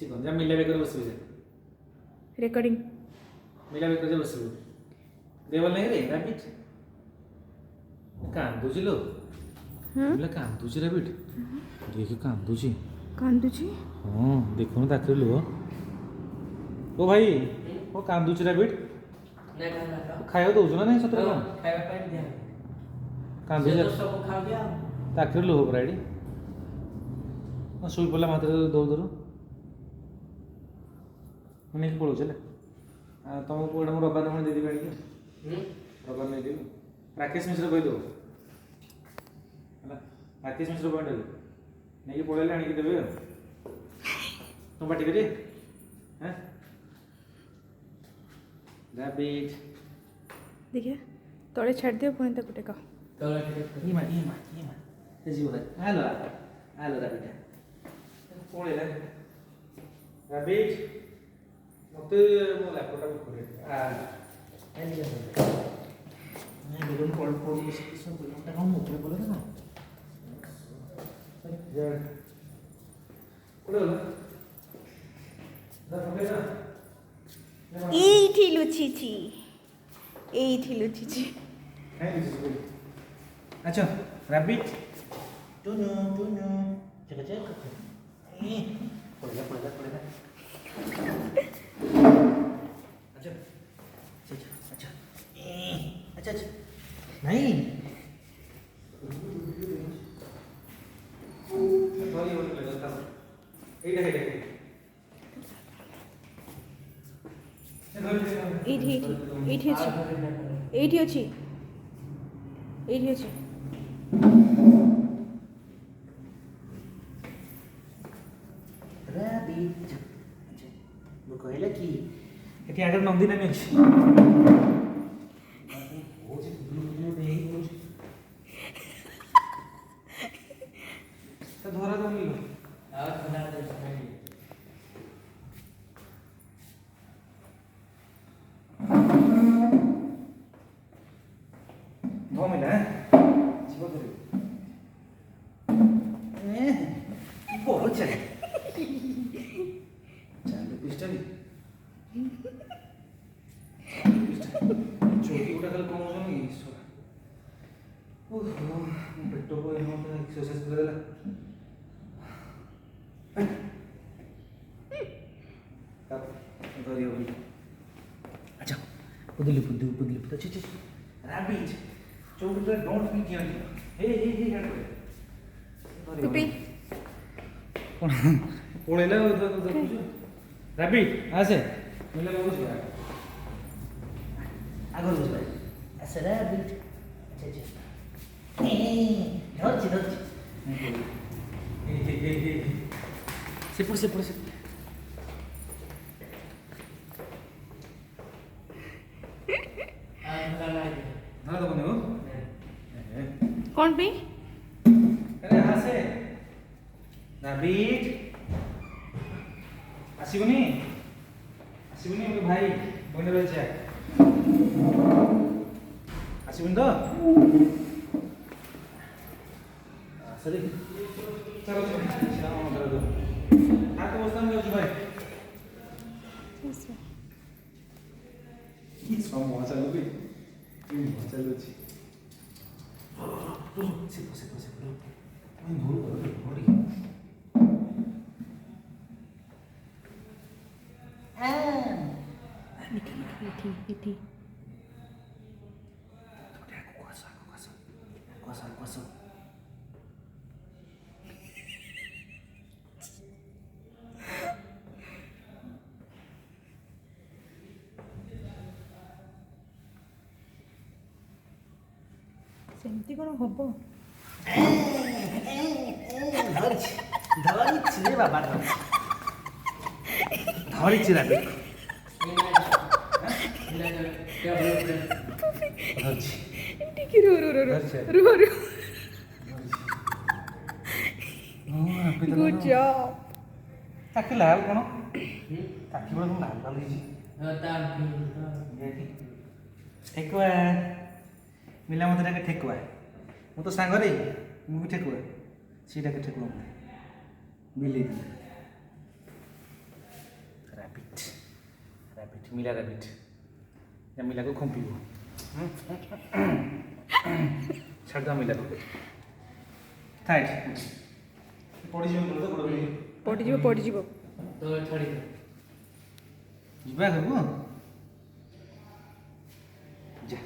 କଣ ଯା ମିଲା ବେକରେ ବସିବୁ ଯା ରେକର୍ଡିଂ ମିଲା ବେକରେ ବସିବୁ ଦେବଲ ନାହିଁ ରେ ରାବିଟ୍ କାନ୍ଦୁଛି ଲୋ ମିଲା କାନ୍ଦୁଛି ରାବିଟ୍ ଦେଖି କାନ୍ଦୁଛି କାନ୍ଦୁଛି ହଁ ଦେଖୁନୁ ତାକୁ ଲୁହ ଓ ଭାଇ ଓ କାନ୍ଦୁଛି ରାବିଟ୍ ଖାଇବା ଦଉଛୁ ନା ନାହିଁ ସତରେ କ'ଣ କାନ୍ଦୁଛି ତାକୁ ଲୁହ ପରା ଏଠି ଶୋଇ ପଡ଼ିଲା ମାତ୍ର ଦଉ ଦରୁ ମୁଁ ନେଇକି ପଳଉଛି ହେଲା ତୁମକୁ ପୁଅଟା ମୁଁ ରବିବାର ଖଣ୍ଡେ ଦେଇଦେବି ଆଣିକି ରବିବାର ନେଇଦେବି ରାକେଶ ମିଶ୍ର କହିଦେବୁ ହେଲା ରାକେଶ ମିଶ୍ର କହିଦେବି ନେଇକି ପଳେଇଲେ ଆଣିକି ଦେବେ ଆଉ ତୁମ ପାଟି କରିବେ ହାଁ ରାବିଟ୍ ଦେଖିଆ ତଳେ ଛାଡ଼ି ଦିଅ ପୁଣି ତାକୁ ଟେକ ଇମା ଯିବ ଆଲୋ ଆଲୋ ରାବିଟ୍ ପଳେଇଲା ରାବିଟ୍ ମୋତେ ମୋ ଲ୍ୟାପଟପ୍ଟା ଖୋଲେ এইଠି ଲୁଚିଛି এইଠି ଲୁଚିଛି ଆଚ୍ଛା rabbit Tunu Tunu check check ପଳେଇଲା ପଳେଇଲା ପଳେଇଲା ଆଚ୍ଛା ଆଚ୍ଛା ଆଚ୍ଛା ଆଚ୍ଛା ଆଚ୍ଛା ନାଇଁ এইଠି এইଠି ଅଛି এইଠି ଅଛି এইଠି ଅଛି ରାବିଟ୍ ମୁଁ କହିଲା କି ଏଠି ଆଗରେ ନନ୍ଦିନୀ ଅଛି ଧରା ଦଉନି ଧମିଲା ଯିବ ଧରିବ ବড় ଚାଲେ ଚାଲେ ପିସ୍ଟଲି ଚୋଟି ଗୁଡ଼ା ଖାଲି କମଉଛନ୍ତି କି ଓହୋ ପେଟକୁ ଏକ୍ସରସାଇଜ କରିଦେଲା ଧରିବ ବୋଲି ଆଚ୍ଛା ପୁଦିଲି ଅଛି ରାବିଟ୍ ଚୌକିଟା ଡୋଣ୍ଟ ପି ଦିଅନ୍ତି ହେ ପିପି କ'ଣ ପଳେଇଲା ଦେଖୁଛୁ ରାବିଟ୍ ଆସେ ମିଲା ବସୁଛୁ ଆଗରୁ ବସିବା ଆସେ ରାବିଟ୍ ଧରିଛି ସେପଟେ ଧରା ଦେବନି ହୋ କ'ଣ ପାଇଁ ଆରେ ଆସେ ରାବିଟ୍ ଆସିବୁନି ମୋ ଭାଇ ବଇନା ରହିଛି ଆସିବୁନି ତ ସରି ଚାଲ ହାତ ବସ୍ତାନ ଯାଉଛି ଭାଇ ସମୟ ଚାଲୁଛି ଚାଲୁଛି ସେ ଏଠି ସେମିତି କ'ଣ ହବ ଧରିଛି ରେ ବାବା ଧରିଛି ରାବିଟ୍ ଧରିଛି ଟିକେ ରୁହ ଗୁଡ୍ ଜବ୍ ତାକି ଲାଲ କ'ଣ ତାକି ବେଳେ ଲାଲ ହେଇଛି ଠେକୁଆ ମିଲା ମୋତେ ଡାକେ ଠେକୁଆ ମୁଁ ତ ସାଙ୍ଗରେ ମୁଁ ବି ଠେକୁଆ ସିଏ ଡାକେ ଠେକୁଆ ମୋତେ ବିଲେଇ ମିଲା ରାବିଟ୍ ମିଲାକୁ ଖୁମ୍ପିବୁ ଛାଡ଼ିଦେବା ମିଲାକୁ ଥାଏ ପଡ଼ିଯିବ ତ ଗୋଡ଼ ପଡ଼ିଯିବ ଯିବା ଘରକୁ ଯା